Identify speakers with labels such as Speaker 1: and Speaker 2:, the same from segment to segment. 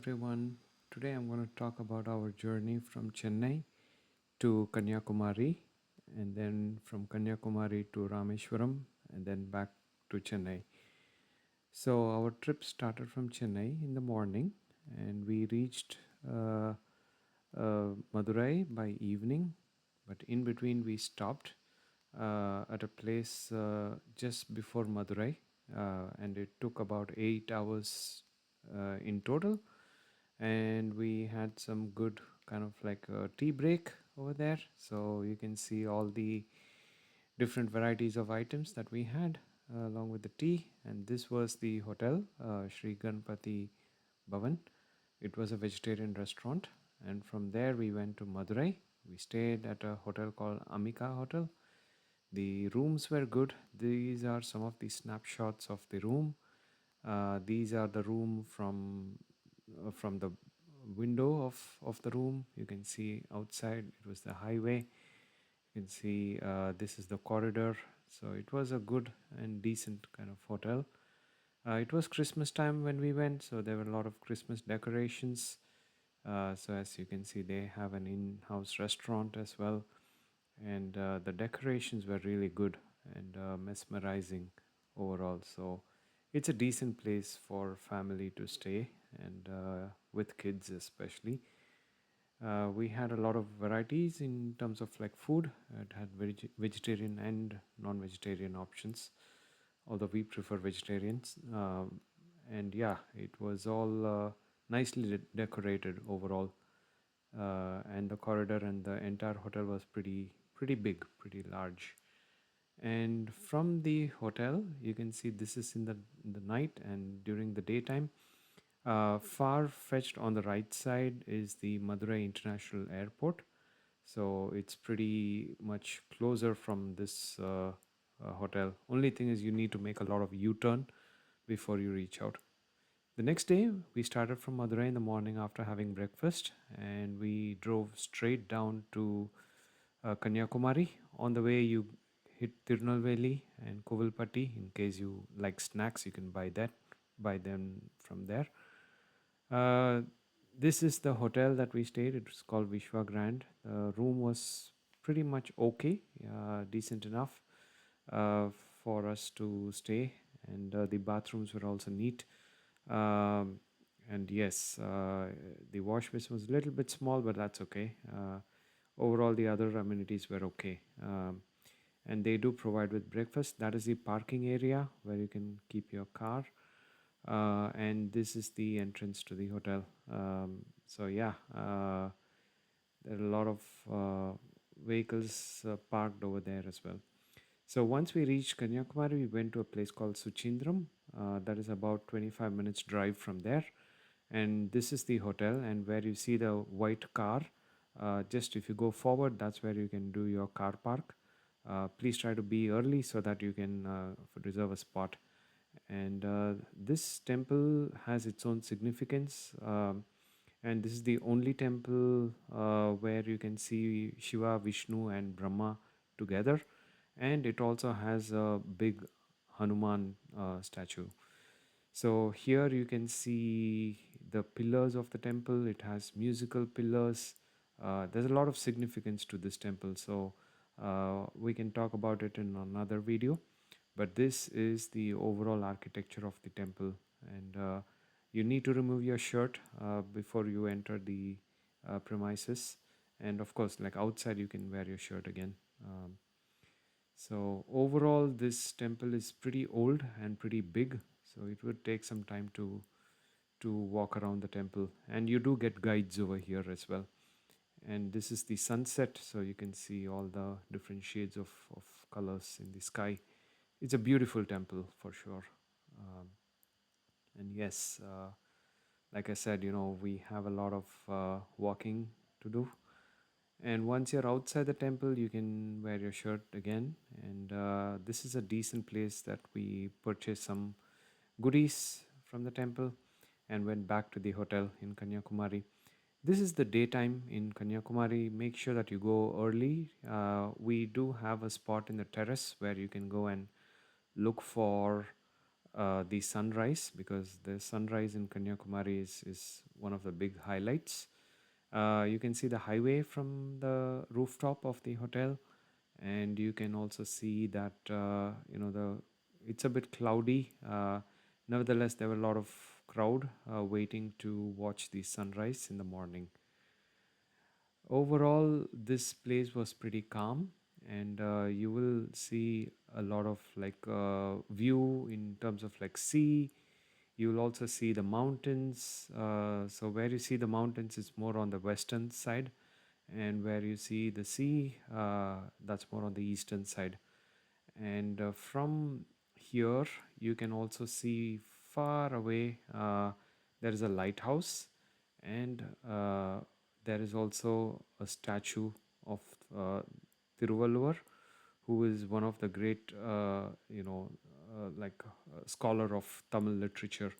Speaker 1: everyone. Today I'm going to talk about our journey from Chennai to Kanyakumari and then from Kanyakumari to Rameswaram and then back to Chennai. So our trip started from Chennai in the morning and we reached Madurai by evening, but in between we stopped at a place just before Madurai, and it took about 8 hours in total. And we had some good kind of like a tea break over there, so you can see all the different varieties of items that we had along with the tea. And this was the hotel, Sri Ganpati Bhavan. It was a vegetarian restaurant, and from there we went to Madurai. We stayed at a hotel called Amika Hotel. The rooms were good. These are some of the snapshots of the room. These are the room from the window of the room. You can see outside it was the highway. You can see this is the corridor. So it was a good and decent kind of hotel. It was Christmas time when we went, so there were a lot of Christmas decorations. So as you can see, they have an in-house restaurant as well, and the decorations were really good and mesmerizing overall. So it's a decent place for family to stay and with kids especially. We had a lot of varieties in terms of like food. It had vegetarian and non-vegetarian options, although we prefer vegetarians. And yeah, it was all nicely decorated overall. And the corridor and the entire hotel was pretty big, pretty large. And from the hotel, you can see this is in the night and during the daytime. Far fetched on the right side is the Madurai International Airport. So it's pretty much closer from this hotel. Only thing is you need to make a lot of U-turn before you reach out. The next day, we started from Madurai in the morning after having breakfast, and we drove straight down to Kanyakumari. On the way, you hit Tirunelveli and Kovilpatti. In case you like snacks, you can buy them from there. Uh, this is the hotel that we stayed. It was called Vishwa Grand. The room was pretty much okay, decent enough uh, for us to stay, and the bathrooms were also neat. Um, and yes, the wash basin was a little bit small, but that's okay. Overall, the other amenities were okay. And they do provide with breakfast. That is the parking area where you can keep your car. And this is the entrance to the hotel. So yeah, there are a lot of vehicles parked over there as well. So once we reached Kanyakumari, we went to a place called Suchindram. That is about 25 minutes drive from there. And this is the hotel, and where you see the white car, just if you go forward, that's where you can do your car park. Please try to be early so that you can reserve a spot. And this temple has its own significance. And this is the only temple where you can see Shiva, Vishnu, and Brahma together. And it also has a big Hanuman statue. So here you can see the pillars of the temple. It has musical pillars. There's a lot of significance to this temple. So we can talk about it in another video. But this is the overall architecture of the temple. And you need to remove your shirt before you enter the premises. And of course, like outside, you can wear your shirt again. So overall, this temple is pretty old and pretty big. So it would take some time to walk around the temple. And you do get guides over here as well. And this is the sunset, so you can see all the different shades of colors in the sky. It's a beautiful temple for sure. Um, and yes, like I said, we have a lot of walking to do. And once you're outside the temple, you can wear your shirt again. And this is a decent place that we purchased some goodies from the temple and went back to the hotel in Kanyakumari. This is the daytime in Kanyakumari. Make sure that you go early. We do have a spot in the terrace where you can go and look for the sunrise, because the sunrise in Kanyakumari is one of the big highlights. You can see the highway from the rooftop of the hotel, and you can also see that the it's a bit cloudy. Nevertheless, there were a lot of crowd waiting to watch the sunrise in the morning. Overall, this place was pretty calm, and you will see a lot of view in terms of like sea. You will also see the mountains. So where you see the mountains is more on the western side, and where you see the sea, that's more on the eastern side. And from here, you can also see far away. There is a lighthouse, and there is also a statue of Tiruvalluvar, who is one of the great, scholar of Tamil literature.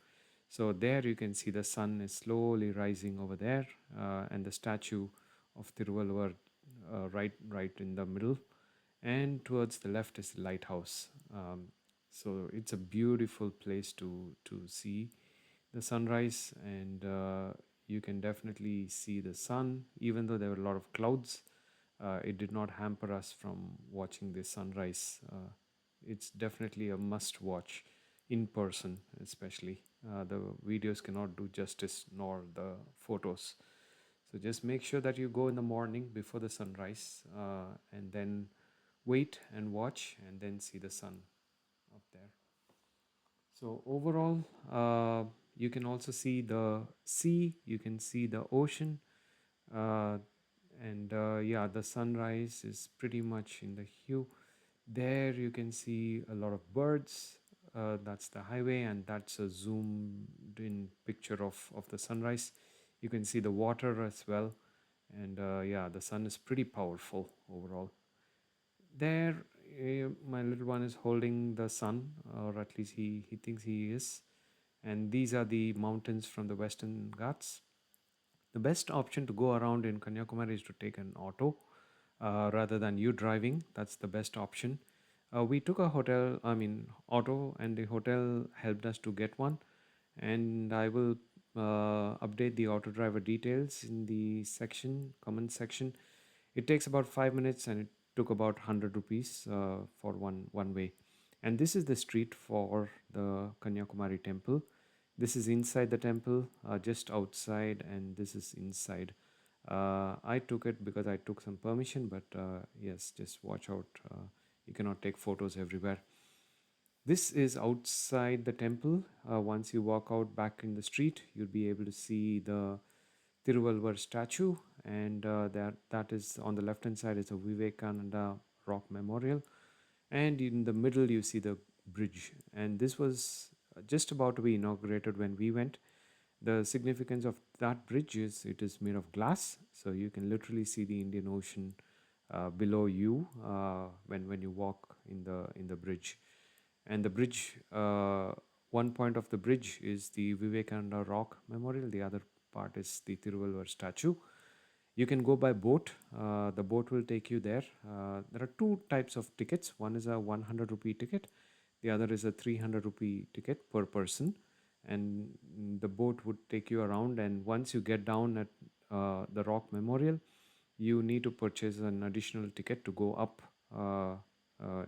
Speaker 1: So there you can see the sun is slowly rising over there, and the statue of Tiruvalluvar right in the middle, and towards the left is the lighthouse. So it's a beautiful place to see the sunrise, and you can definitely see the sun, even though there were a lot of clouds. It did not hamper us from watching the sunrise. It's definitely a must watch in person, especially. The videos cannot do justice, nor the photos. So just make sure that you go in the morning before the sunrise, and then wait and watch and then see the sun up there. So overall, you can also see the sea, you can see the ocean, uh, and yeah, the sunrise is pretty much in the hue. There you can see a lot of birds. That's the highway, and that's a zoomed in picture of the sunrise. You can see the water as well, and yeah, the sun is pretty powerful overall. There, my little one is holding the sun, or at least he thinks he is. And these are the mountains from the Western Ghats. The best option to go around in Kanyakumari is to take an auto rather than you driving. That's the best option. We took a auto, and the hotel helped us to get one. And I will update the auto driver details in the comment section. It takes about 5 minutes, and it took about 100 rupees for one way. And this is the street for the Kanyakumari temple. This is inside the temple, just outside, and this is inside. I took it because I took some permission, but yes, just watch out. You cannot take photos everywhere. This is outside the temple. Once you walk out back in the street, you'll be able to see the Tiruvalvar statue, and that is on the left hand side is a Vivekananda rock memorial, and in the middle you see the bridge. And this was just about to be inaugurated when we went. The significance of that bridge is it is made of glass, so you can literally see the Indian Ocean below you when you walk in the bridge. And the bridge, one point of the bridge is the Vivekananda Rock Memorial, the other part is the Tiruvalvar statue. You can go by boat. The boat will take you there. There are two types of tickets. One is a 100 rupee ticket, the other is a 300 rupee ticket per person. And the boat would take you around. And once you get down at the Rock Memorial, you need to purchase an additional ticket to go up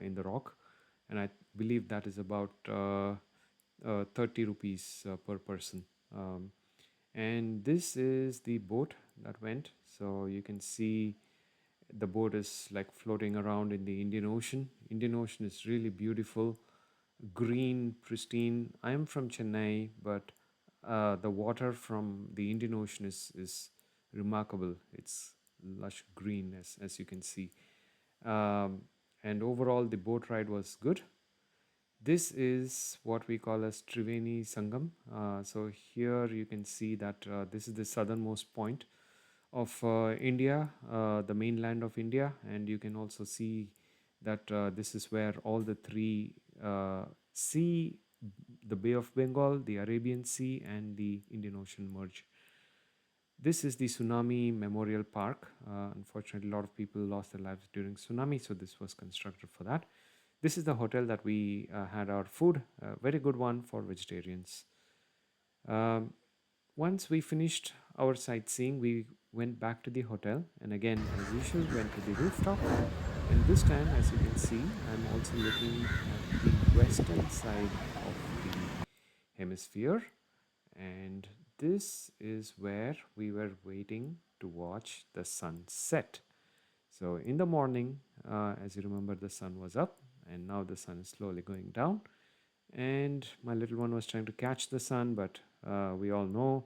Speaker 1: in the rock. And I believe that is about 30 rupees per person. And this is the boat that went. So you can see the boat is like floating around in the Indian Ocean. Indian Ocean is really beautiful, green, pristine. I am from Chennai, but the water from the Indian Ocean is remarkable. It's lush green, as you can see. Um, and overall, the boat ride was good. This is what we call as Triveni Sangam. So here you can see that this is the southernmost point of India, the mainland of India, and you can also see that this is where all the three sea, the Bay of Bengal, the Arabian Sea, and the Indian Ocean merge. This is the Tsunami Memorial Park. Unfortunately, a lot of people lost their lives during tsunami, so this was constructed for that. This is the hotel that we had our food, a very good one for vegetarians. Um, Once we finished our sightseeing, we went back to the hotel and again, as usual, went to the rooftop. And this time, as you can see, I'm also looking at the western side of the hemisphere. And this is where we were waiting to watch the sunset. So, in the morning, as you remember, the sun was up, and now the sun is slowly going down. And my little one was trying to catch the sun, but we all know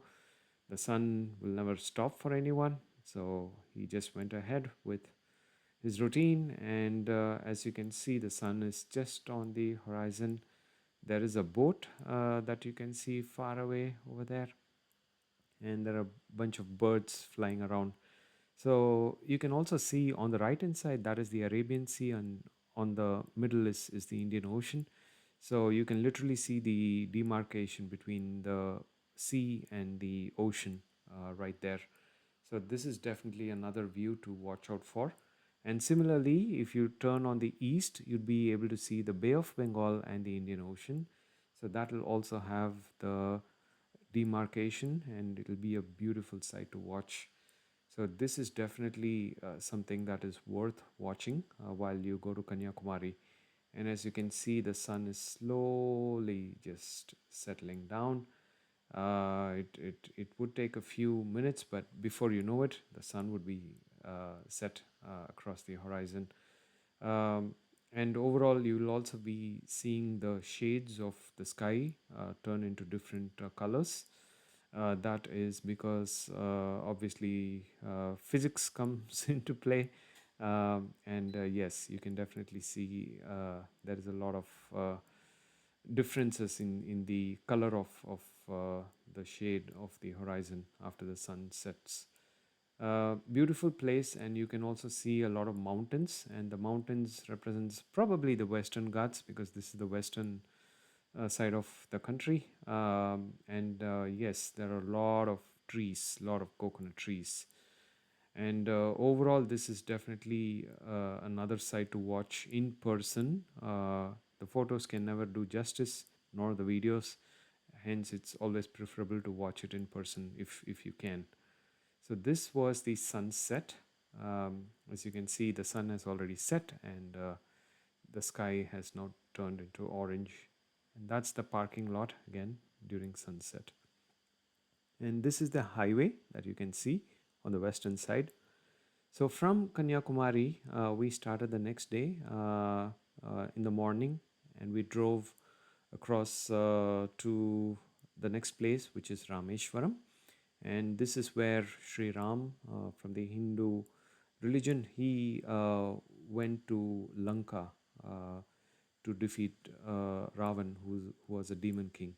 Speaker 1: the sun will never stop for anyone. So he just went ahead with his routine. And as you can see, the sun is just on the horizon. There is a boat that you can see far away over there, and there are a bunch of birds flying around. So you can also see on the right hand side, that is the Arabian Sea, and on the middle is the Indian Ocean. So you can literally see the demarcation between the sea and the ocean right there. So this is definitely another view to watch out for. And similarly, if you turn on the east, you'd be able to see the Bay of Bengal and the Indian Ocean. So that will also have the demarcation, and it'll be a beautiful sight to watch. So this is definitely something that is worth watching while you go to Kanyakumari. And as you can see, the sun is slowly just settling down. It would take a few minutes, but before you know it, the sun would be set across the horizon. Um, and overall, you will also be seeing the shades of the sky turn into different colors. That is because obviously physics comes into play. And yes, you can definitely see there is a lot of differences in the color of the shade of the horizon after the sun sets. Beautiful place, and you can also see a lot of mountains, and the mountains represents probably the Western Ghats, because this is the western side of the country. And yes, there are a lot of trees, a lot of coconut trees. And overall, this is definitely another side to watch in person. The photos can never do justice, nor the videos. Hence, it's always preferable to watch it in person if you can. So this was the sunset. As you can see, the sun has already set, and the sky has now turned into orange. And that's the parking lot again during sunset. And this is the highway that you can see on the western side. So from Kanyakumari, we started the next day in the morning, and we drove across to the next place, which is Rameswaram. And this is where Sri Ram, from the Hindu religion, he went to Lanka to defeat Ravan, who was a demon king.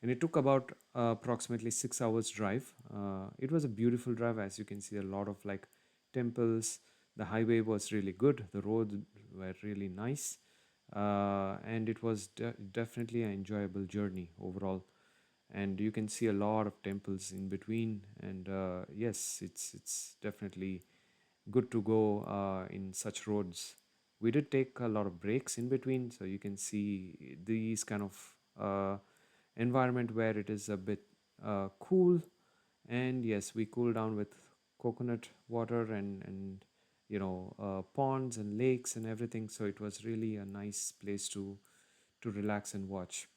Speaker 1: And it took about approximately 6 hours drive. It was a beautiful drive, as you can see, a lot of like temples. The highway was really good. The roads were really nice, and it was definitely an enjoyable journey overall. And you can see a lot of temples in between. And yes, it's definitely good to go in such roads. We did take a lot of breaks in between, so you can see these kind of environment where it is a bit cool. And yes, we cool down with coconut water and ponds and lakes and everything. So it was really a nice place to relax and watch.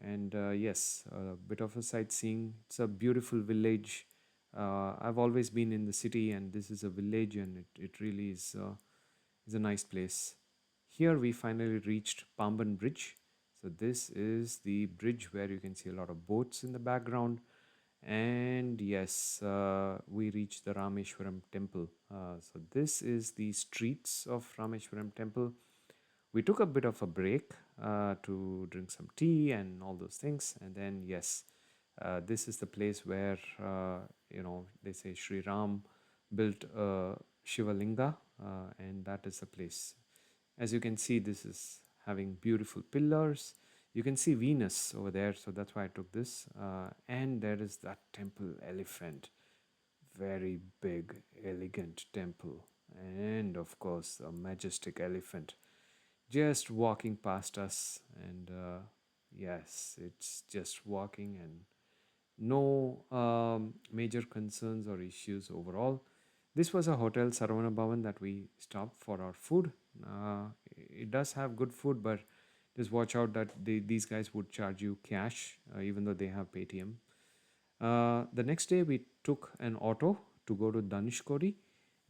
Speaker 1: And yes, a bit of a sightseeing. It's a beautiful village. I've always been in the city, and this is a village, and it really is a nice place. Here we finally reached Pamban Bridge. So this is the bridge where you can see a lot of boats in the background. And yes, we reached the Rameshwaram temple. So this is the streets of Rameshwaram temple. We took a bit of a break to drink some tea and all those things. And then, yes, this is the place where, they say Sri Ram built a Shiva Linga, and that is the place. As you can see, this is having beautiful pillars. You can see Venus over there, so that's why I took this. And there is that temple elephant, very big, elegant temple, and of course, a majestic elephant. just walking past us. And yes, it's just walking and no major concerns or issues overall. This was a hotel, Saravana Bhavan, that we stopped for our food. It does have good food, but just watch out that these guys would charge you cash, even though they have Paytm. The next day, we took an auto to go to Dhanushkodi,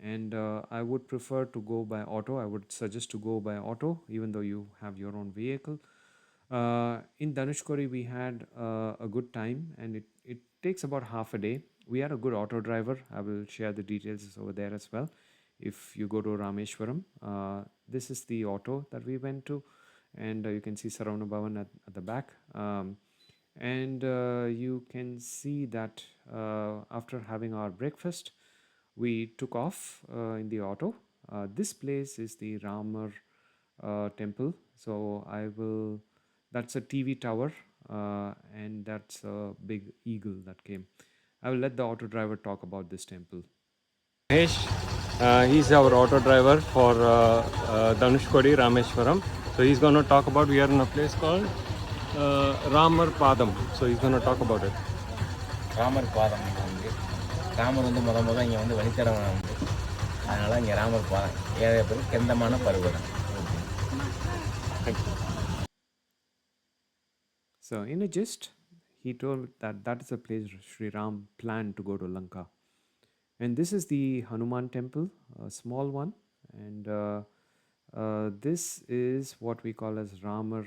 Speaker 1: and I would prefer to go by auto. I would suggest to go by auto, even though you have your own vehicle. In Dhanushkodi, we had a good time, and it takes about half a day. We had a good auto driver. I will share the details over there as well. If you go to Rameswaram, this is the auto that we went to, and you can see Saravana Bhavan at the back. And you can see that after having our breakfast, we took off in the auto. This place is the Ramar temple. So I will, that's a TV tower, and that's a big eagle that came. I will let the auto driver talk about this temple. Mahesh, he's our auto driver for Dhanushkodi, Rameswaram. So he's going to talk about, we are in a place called Ramar Padam. So he's going to talk about it.
Speaker 2: Ramar பாதம் வந்து ராமர் வந்து முத இங்கே வந்து வழித்தடவனை வந்து அதனால் இங்கே ராமர் பாதம் ஏழை பேர் கெந்தமான பருவதம்.
Speaker 1: So in a gist, he told that that is a place Sri Ram planned to go to Lanka. And this is the Hanuman temple, a small one. And this is what we call as Ramar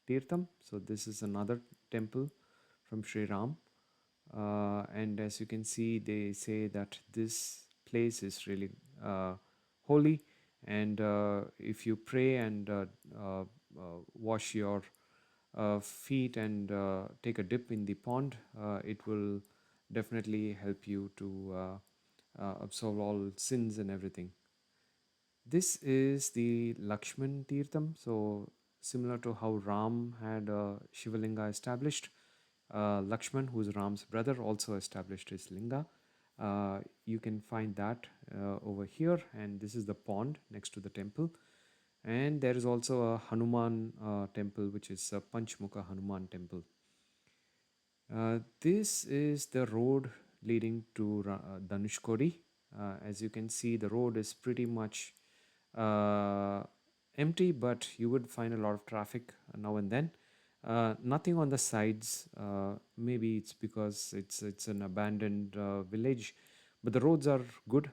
Speaker 1: Tirtham. So this is another temple from Sri Ram. And as you can see, they say that this place is really holy. And if you pray and wash your feet and take a dip in the pond, it will definitely help you to absolve all sins and everything. This is the Lakshman Tirtham. So similar to how Ram had Shivalinga established, Lakshman, who's Ram's brother, also established his linga. You can find that over here, and this is the pond next to the temple. And there is also a Hanuman temple, which is a Panchmukha Hanuman temple. This is the road leading to Dhanushkodi. As you can see, the road is pretty much empty, but you would find a lot of traffic now and then. Nothing on the sides. Maybe it's because it's an abandoned village, but the roads are good.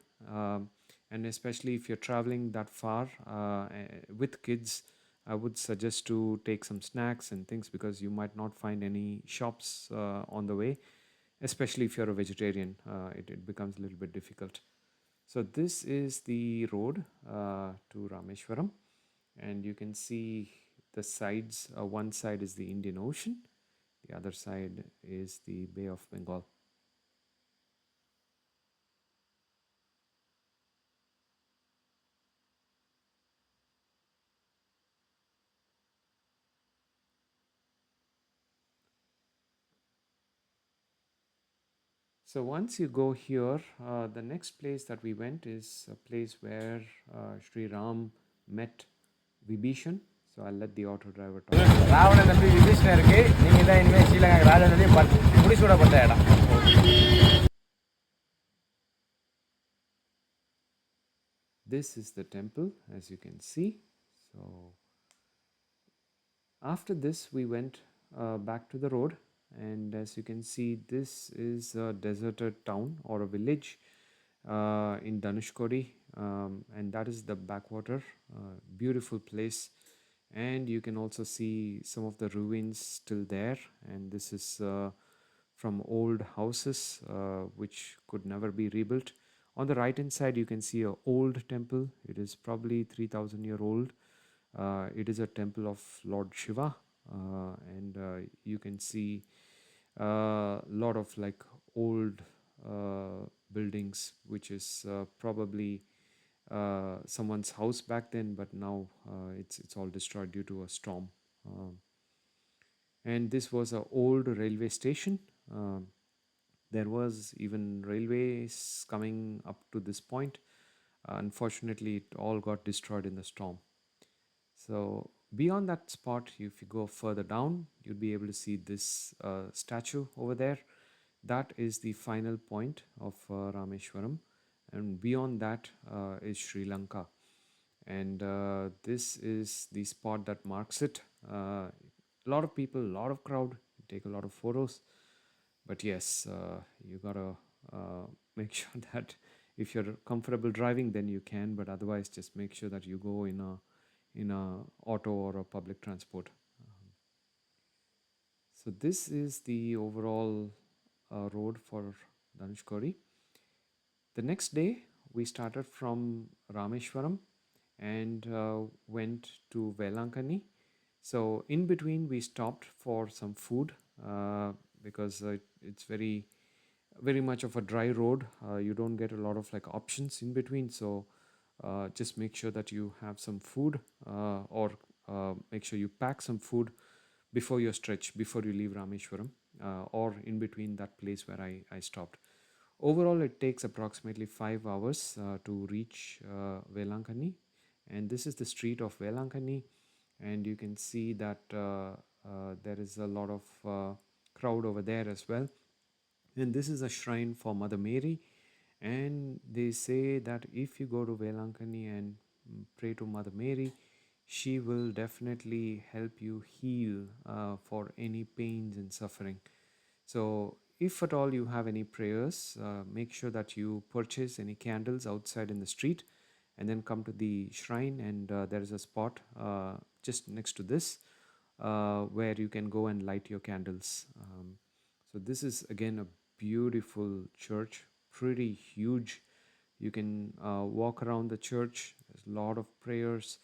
Speaker 1: And especially if you're traveling that far with kids, I would suggest to take some snacks and things because you might not find any shops on the way, especially if you're a vegetarian. It becomes a little bit difficult. So this is the road to Rameswaram, and you can see the sides. One side is the Indian Ocean, the other side is the Bay of Bengal. So once you go here, the next place that we went is a place where Sri Ram met Vibhishan. So I'll let the auto driver talk.
Speaker 2: Ravanan தம்பி விபீஷணருக்கு நீங்கள் தான் இனிமேல் ஸ்ரீலங்கா ராஜாந்தே முடிசூடப்பட்ட இடம்.
Speaker 1: This is the temple, as you can see. So after this, we went back to the road, and as you can see, this is a deserted town or a village in Dhanushkodi, and that is the backwater. Beautiful place, and you can also see some of the ruins still there. And this is from old houses which could never be rebuilt. On the right hand side, you can see an old temple. It is probably 3,000-year old. It is a temple of Lord Shiva, and you can see a lot of like old buildings, which is probably someone's house back then, but now it's all destroyed due to a storm. And this was an old railway station. There was even railways coming up to this point. Unfortunately, it all got destroyed in the storm. So beyond that spot, if you go further down, you'll be able to see this statue over there. That is the final point of Rameswaram, and beyond that is Sri Lanka. And this is the spot that marks it. A lot of people, a lot of crowd, take a lot of photos. But yes, you gotta uh, make sure that if you're comfortable driving, then you can. But otherwise, just make sure that you go in a auto or a public transport. So this is the overall road for Dhanushkori. The next day, we started from Rameshwaram and went to Velankanni. So in between, we stopped for some food because it's very much of a dry road. You don't get a lot of like options in between. So just make sure that you have some food or make sure you pack some food before your stretch, before you leave Rameshwaram or in between that place where I stopped. Overall, it takes approximately 5 hours to reach Velankanni, and this is the street of Velankanni, and you can see that there is a lot of crowd over there as well. And this is a shrine for Mother Mary, and they say that if you go to Velankanni and pray to Mother Mary, she will definitely help you heal for any pains and suffering. So, if at all you have any prayers, make sure that you purchase any candles outside in the street and then come to the shrine. And there is a spot just next to this where you can go and light your candles. So, this is again a beautiful church, pretty huge. You can walk around the church, there's a lot of prayers,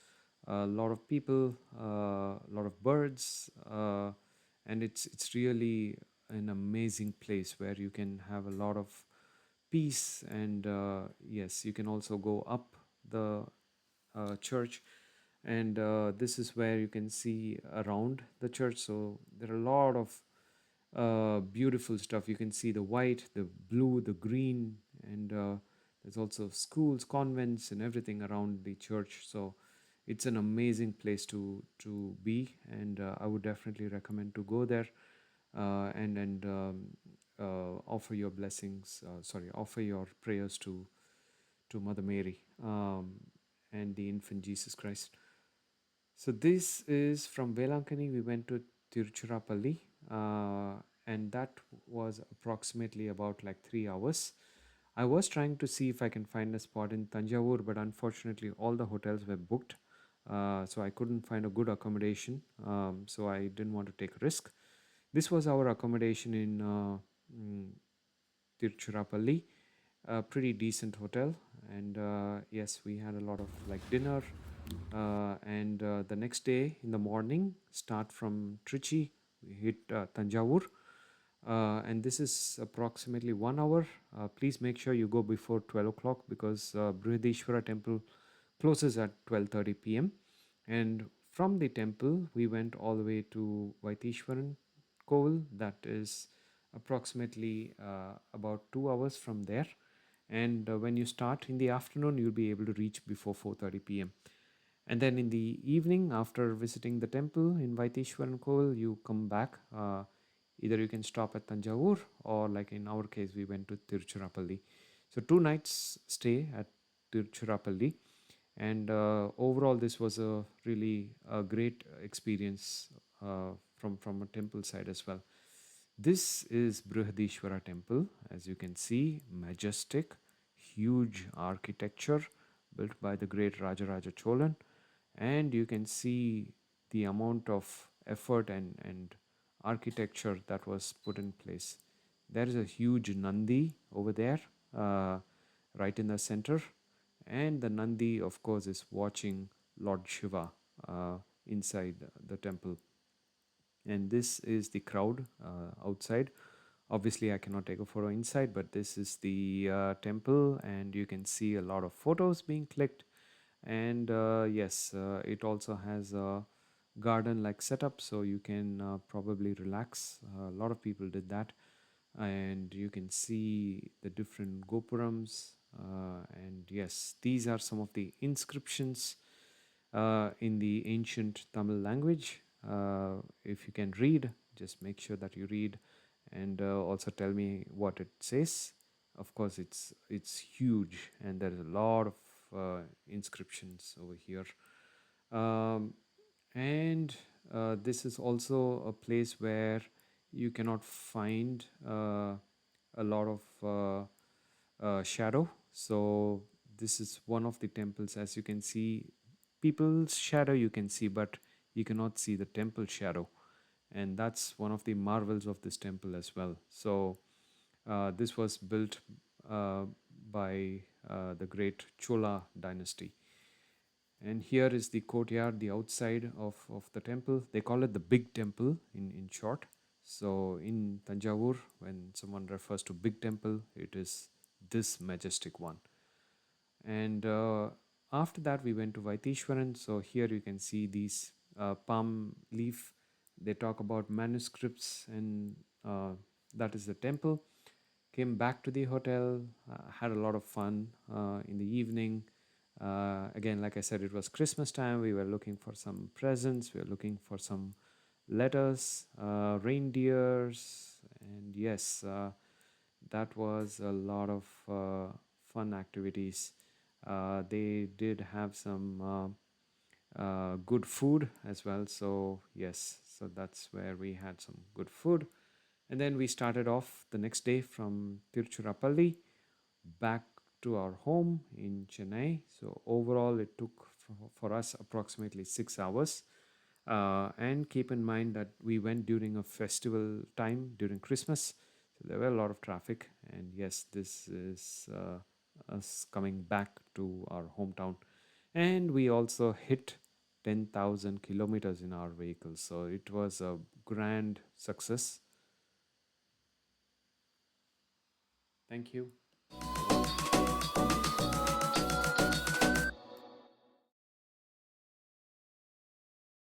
Speaker 1: a lot of people, a lot of birds, and it's really an amazing place where you can have a lot of peace. And yes, you can also go up the church, and this is where you can see around the church. So there are a lot of beautiful stuff. You can see the white, the blue, the green, and there's also schools, convents, and everything around the church. So it's an amazing place to be, and I would definitely recommend to go there and offer your blessings. Sorry, offer your prayers to Mother Mary and the infant Jesus Christ. So this is from Velankani. We went to Tiruchirappalli, and that was approximately about like 3 hours. I was trying to see if I can find a spot in Thanjavur, but unfortunately, all the hotels were booked, so I couldn't find a good accommodation. So I didn't want to take a risk. This was our accommodation in Tiruchirappalli, a pretty decent hotel. And yes, we had a lot of like dinner. And the next day in the morning, start from Trichy, we hit Tanjavur. And this is approximately 1 hour. Please make sure you go before 12 o'clock because Brihadeeswarar temple closes at 12:30 p.m. And from the temple, we went all the way to Vaitheeswaran Kovil. That is approximately about 2 hours from there. And when you start in the afternoon, you'll be able to reach before 4:30 p.m. And then in the evening, after visiting the temple in Vaitheeswaran Kovil, you come back. Either you can stop at Tanjavur or, like in our case, we went to Tiruchirappalli. So 2 nights stay at Tiruchirappalli, and overall, this was a really great experience from a temple side as well. This is Brihadeeswarar temple, as you can see, majestic, huge architecture built by the great Rajaraja Cholan, and you can see the amount of effort and architecture that was put in place. There is a huge Nandi over there, right in the center, and the Nandi, of course, is watching Lord Shiva inside the temple. And this is the crowd outside. Obviously, I cannot take a photo inside, but this is the temple, and you can see a lot of photos being clicked. And yes, it also has a garden like setup, so you can probably relax. A lot of people did that, and you can see the different gopurams. And yes, these are some of the inscriptions in the ancient Tamil language. If you can read, just make sure that you read, and also tell me what it says. Of course, it's huge, and there is a lot of inscriptions over here. Um, and this is also a place where you cannot find a lot of shadow. So this is one of the temples. As you can see, people's shadow you can see, but you cannot see the temple shadow, and that's one of the marvels of this temple as well. So this was built uh, by the great Chola dynasty. And here is the courtyard, the outside of the temple. They call it the big temple in short. So in Thanjavur, when someone refers to big temple, it is this majestic one. And after that, we went to Vaitheeswaran. So here you can see these palm leaf. They talk about manuscripts, and that is the temple. Came back to the hotel, had a lot of fun in the evening. Again, like I said, it was Christmas time. We were looking for some presents. We were looking for some letters, reindeers, and yes, that was a lot of fun activities. They did have some good food as well. So yes, so that's where we had some good food. And then we started off the next day from Tiruchirappalli back to our home in Chennai. So overall, it took for us approximately 6 hours. And keep in mind that we went during a festival time during Christmas, so there were a lot of traffic. And yes, this is us coming back to our hometown, and we also hit 10,000 kilometers in our vehicle. So it was a grand success. Thank you.